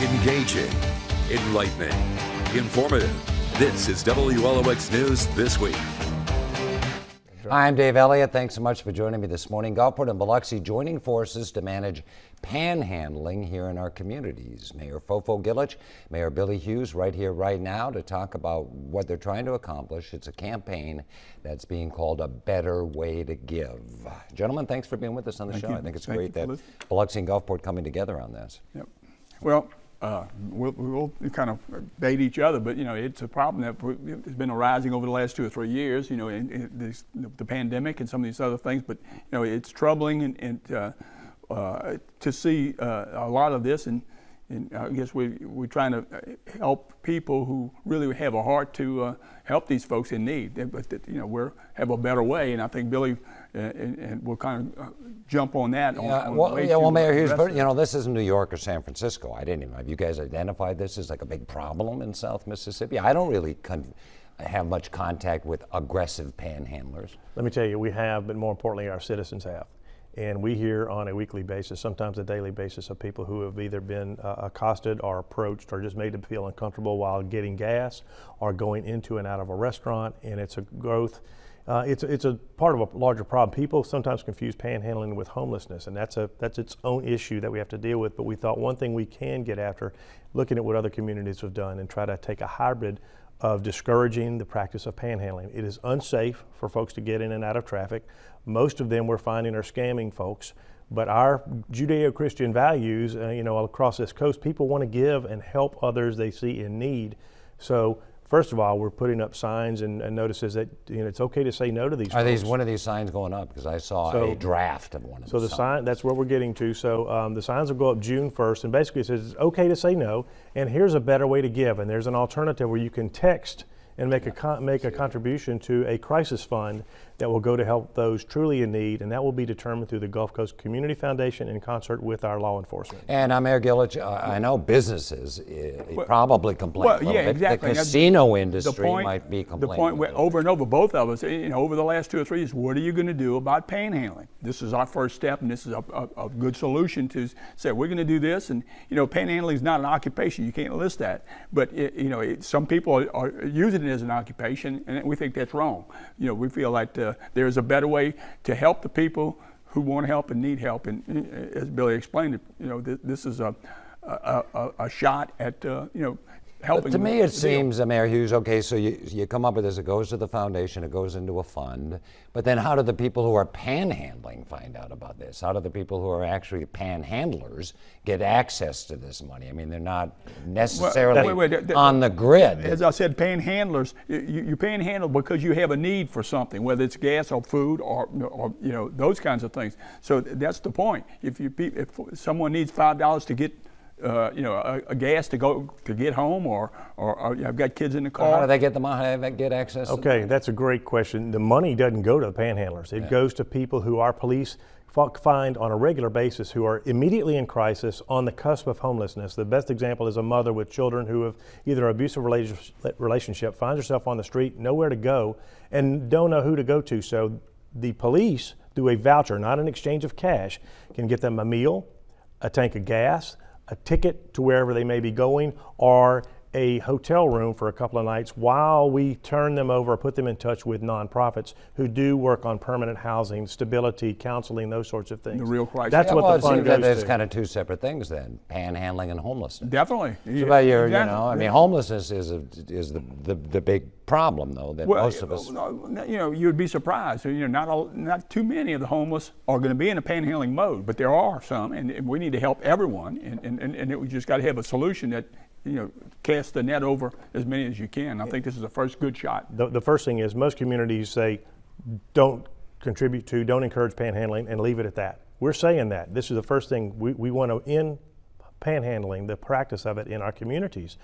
Engaging, enlightening, informative. This is WLOX News This Week. Hi, I'm Dave Elliott. Thanks so much for joining me this morning. Gulfport and Biloxi joining forces to manage panhandling here in our communities. Mayor FoFo Gilich, Mayor Billy Hewes right here, right now to talk about what they're trying to accomplish. It's a campaign that's being called A Better Way to Give. Gentlemen, thanks for being with us on the show. I think it's great that Biloxi and Gulfport coming together on this. Yep. Well, we'll kind of bait each other, but it's a problem that has been arising over the last 2 or 3 years. In the pandemic and some of these other things, but it's troubling and to see a lot of this, and I guess we're trying to help people who really have a heart to help these folks in need. But we have a better way, and I think Billy and we'll kind of jump on that. Well, Mayor Hughes, this isn't New York or San Francisco. Have you guys identified this as like a big problem in South Mississippi? I don't really have much contact with aggressive panhandlers. Let me tell you, we have, but more importantly, our citizens have. And we hear on a weekly basis, sometimes a daily basis, of people who have either been accosted or approached or just made to feel uncomfortable while getting gas or going into and out of a restaurant. And it's a growth. It's a part of a larger problem. People sometimes confuse panhandling with homelessness, and that's its own issue that we have to deal with. But we thought one thing we can get after, looking at what other communities have done, and try to take a hybrid of discouraging the practice of panhandling. It is unsafe for folks to get in and out of traffic. Most of them we're finding are scamming folks. But our Judeo-Christian values, across this coast, people want to give and help others they see in need. So first of all, we're putting up signs and notices that it's okay to say no to these folks. When are these signs going up? Because I saw a draft of one of them. So the sign, that's what we're getting to. So the signs will go up June 1st, and basically it says it's okay to say no, and here's a better way to give. And there's an alternative where you can text and make a contribution to a crisis fund that will go to help those truly in need, and that will be determined through the Gulf Coast Community Foundation in concert with our law enforcement. And Mayor Gilich, I know businesses probably complain. Well, yeah, exactly. The casino industry might be complaining. The point, over and over, both of us, over the last 2 or 3 years, what are you going to do about panhandling? This is our first step, and this is a good solution to say we're going to do this. And panhandling is not an occupation; you can't list that. But some people are using it as an occupation, and we think that's wrong. We feel like there is a better way to help the people who want help and need help. And as Billy explained it, this is a shot at helping. But to me, it seems, Mayor Hughes, okay, so you come up with this, it goes to the foundation, it goes into a fund, but then how do the people who are panhandling find out about this? How do the people who are actually panhandlers get access to this money? I mean, they're not necessarily on the grid. As I said, panhandlers, you panhandle because you have a need for something, whether it's gas or food or those kinds of things. So that's the point. If someone needs $5 to get a gas to get home, or I've got kids in the car. How do they get the money? How do they get access? Okay, that's a great question. The money doesn't go to the panhandlers. It goes to people who our police find on a regular basis who are immediately in crisis, on the cusp of homelessness. The best example is a mother with children who have either an abusive relationship, finds herself on the street, nowhere to go, and don't know who to go to. So the police, through a voucher, not an exchange of cash, can get them a meal, a tank of gas, a ticket to wherever they may be going, or a hotel room for a couple of nights while we turn them over, put them in touch with nonprofits who do work on permanent housing, stability, counseling, those sorts of things. The real crisis. That's what the fund goes to. There's kind of two separate things then, panhandling and homelessness. Definitely. So about homelessness is the big problem though that most of us. You'd be surprised. Not too many of the homeless are going to be in a panhandling mode, but there are some, and we need to help everyone, and we just got to have a solution that cast the net over as many as you can. I think this is the first good shot. The first thing is most communities say don't contribute to, don't encourage panhandling, and leave it at that. We're saying that. This is the first thing. We want to end panhandling, the practice of it in our communities.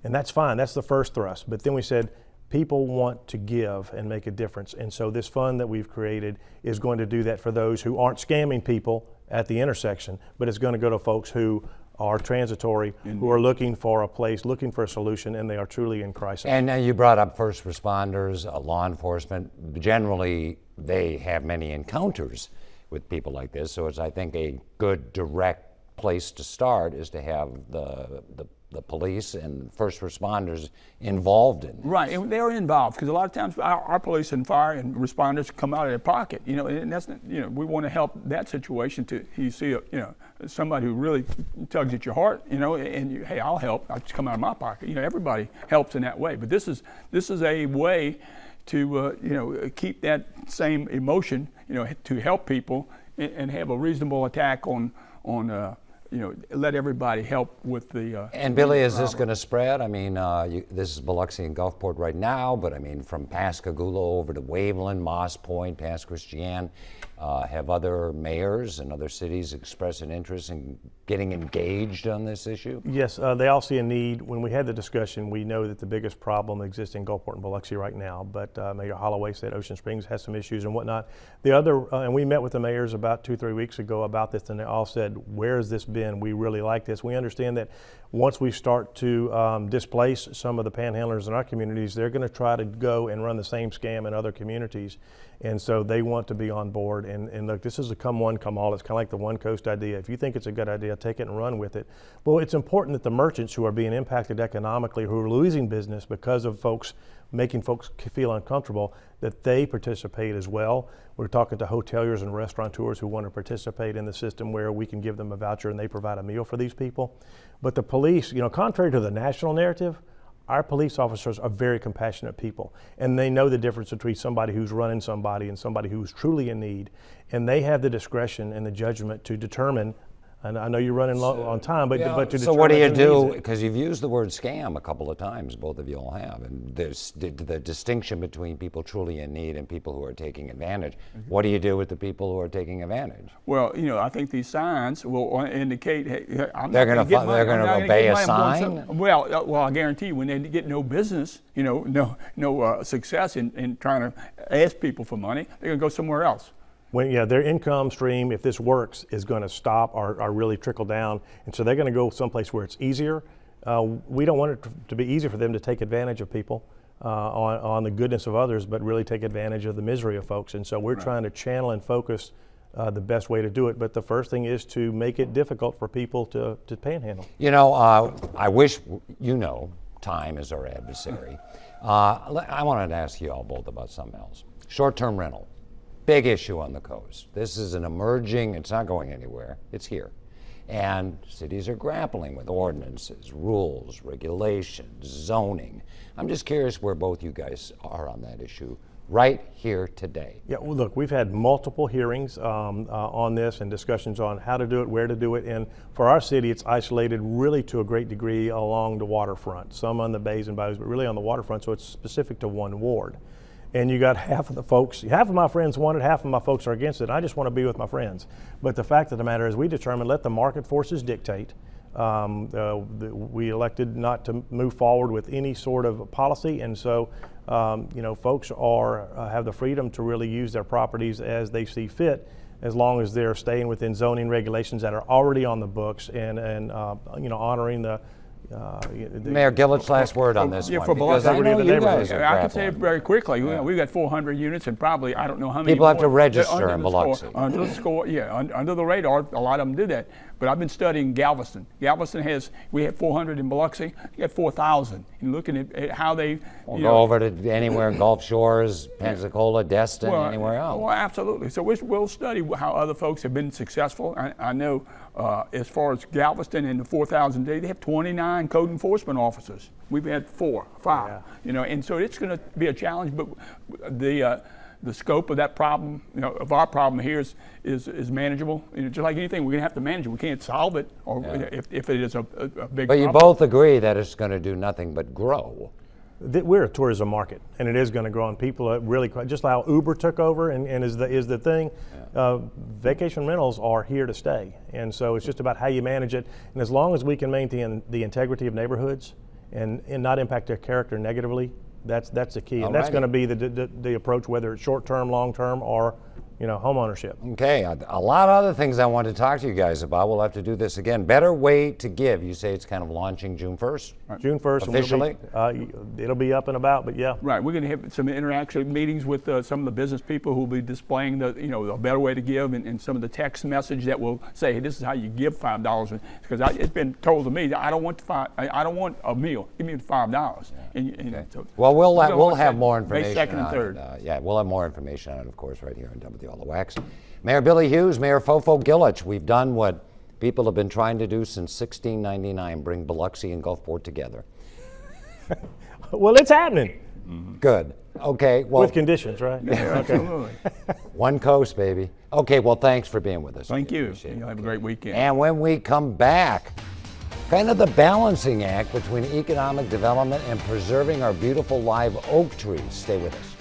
And that's fine. That's the first thrust. But then we said people want to give and make a difference. And so this fund that we've created is going to do that for those who aren't scamming people at the intersection, but it's going to go to folks who are transitory, who are looking for a place, looking for a solution, and they are truly in crisis. And you brought up first responders, law enforcement. Generally, they have many encounters with people like this, so it's, I think, a good direct place to start is to have the police and first responders involved in this. Right, and they're involved because a lot of times our police and fire and responders come out of their pocket, and that's, we want to help that situation too. You see, somebody who really tugs at your heart, and hey, I'll help. I'll just come out of my pocket. Everybody helps in that way, but this is a way to keep that same emotion, to help people and have a reasonable attack on let everybody help with the. And Billy, is this going to spread? I mean, this is Biloxi and Gulfport right now, but I mean, from Pascagoula over to Waveland, Moss Point, past Christian, have other mayors and other cities expressed an interest in getting engaged on this issue? Yes, they all see a need. When we had the discussion, we know that the biggest problem exists in Gulfport and Biloxi right now, but Mayor Holloway said Ocean Springs has some issues and whatnot. The other, and we met with the mayors about 2-3 weeks ago about this, and they all said, where has this been? We really like this. We understand that once we start to displace some of the panhandlers in our communities, they're going to try to go and run the same scam in other communities. And so they want to be on board. And look, this is a come one, come all. It's kind of like the one coast idea. If you think it's a good idea, take it and run with it. Well, it's important that the merchants who are being impacted economically, who are losing business because of making folks feel uncomfortable, that they participate as well. We're talking to hoteliers and restaurateurs who want to participate in the system where we can give them a voucher and they provide a meal for these people. But the police, contrary to the national narrative, our police officers are very compassionate people, and they know the difference between somebody who's running somebody and somebody who's truly in need, and they have the discretion and the judgment to determine. And I know you're running low on time, but to determine. So what do you who do? needs it. Because you've used the word scam a couple of times, both of you all have, and there's the distinction between people truly in need and people who are taking advantage. Mm-hmm. What do you do with the people who are taking advantage? Well, I think these signs will indicate, hey, they're going to obey a sign. Well, I guarantee you, when they get no business, no success in trying to ask people for money, they're going to go somewhere else. When their income stream, if this works, is going to stop or really trickle down, and so they're going to go someplace where it's easier. We don't want it to be easy for them to take advantage of people on the goodness of others, but really take advantage of the misery of folks. And so we're trying to channel and focus the best way to do it. But the first thing is to make it difficult for people to panhandle. I wish time is our adversary. I wanted to ask you all both about something else. Short-term rental. Big issue on the coast. This is an emerging, it's not going anywhere, it's here. And cities are grappling with ordinances, rules, regulations, zoning. I'm just curious where both you guys are on that issue right here today. Yeah, well, look, we've had multiple hearings on this and discussions on how to do it, where to do it. And for our city, it's isolated really to a great degree along the waterfront, some on the bays and bayous, but really on the waterfront, so it's specific to one ward. And you got half of my friends want it, half of my folks are against it. I just want to be with my friends. But the fact of the matter is we determined, let the market forces dictate. We elected not to move forward with any sort of policy. And so, folks have the freedom to really use their properties as they see fit, as long as they're staying within zoning regulations that are already on the books and honoring the Mayor Gilich, last word on this one. For Because I know you guys are I can say it grappling. very quickly. We've got 400 units and probably, I don't know how many People have more. to register in Under the Biloxi. Under the score, under the radar, a lot of them do that. But I've been studying Galveston. We have 400 in Biloxi. You got 4,000. And looking at how they. We'll go over to anywhere in Gulf Shores, Pensacola, Destin, anywhere else. Well, absolutely. So we'll study how other folks have been successful. I know as far as Galveston and the 4,000 day, they have 29 code enforcement officers. We've had 5. And so it's going to be a challenge. But the scope of that problem, of our problem here is manageable. Just like anything, we're going to have to manage it. We can't solve it, or if it is a big problem. But you both agree that it's going to do nothing but grow. We're a tourism market, and it is going to grow. And people are really just how Uber took over and is the thing. Vacation rentals are here to stay, and so it's just about how you manage it. And as long as we can maintain the integrity of neighborhoods and not impact their character negatively, that's the key. And that's going to be the approach, whether it's short term, long term, or home ownership. Okay, a lot of other things I want to talk to you guys about. We'll have to do this again. Better Way to Give. You say it's kind of launching June 1st? June 1st. Officially? It'll be up and about, but yeah. Right, we're going to have some interactive meetings with some of the business people who will be displaying the better way to give, and some of the text message that will say, hey, this is how you give $5. Because it's been told to me, I don't want a meal. Give me $5. Okay. Well, we'll have more information May 2nd and on 3rd. it. We'll have more information on it, of course, right here on WLOX. Mayor Billy Hewes, Mayor FoFo Gilich, we've done what people have been trying to do since 1699, bring Biloxi and Gulfport together. Well, it's happening. Good. Okay. Well, With conditions, right? Yeah, absolutely. one coast, baby. Okay. Well, thanks for being with us. Thank you. Appreciate it. You'll have a great weekend. And when we come back, kind of the balancing act between economic development and preserving our beautiful live oak trees. Stay with us.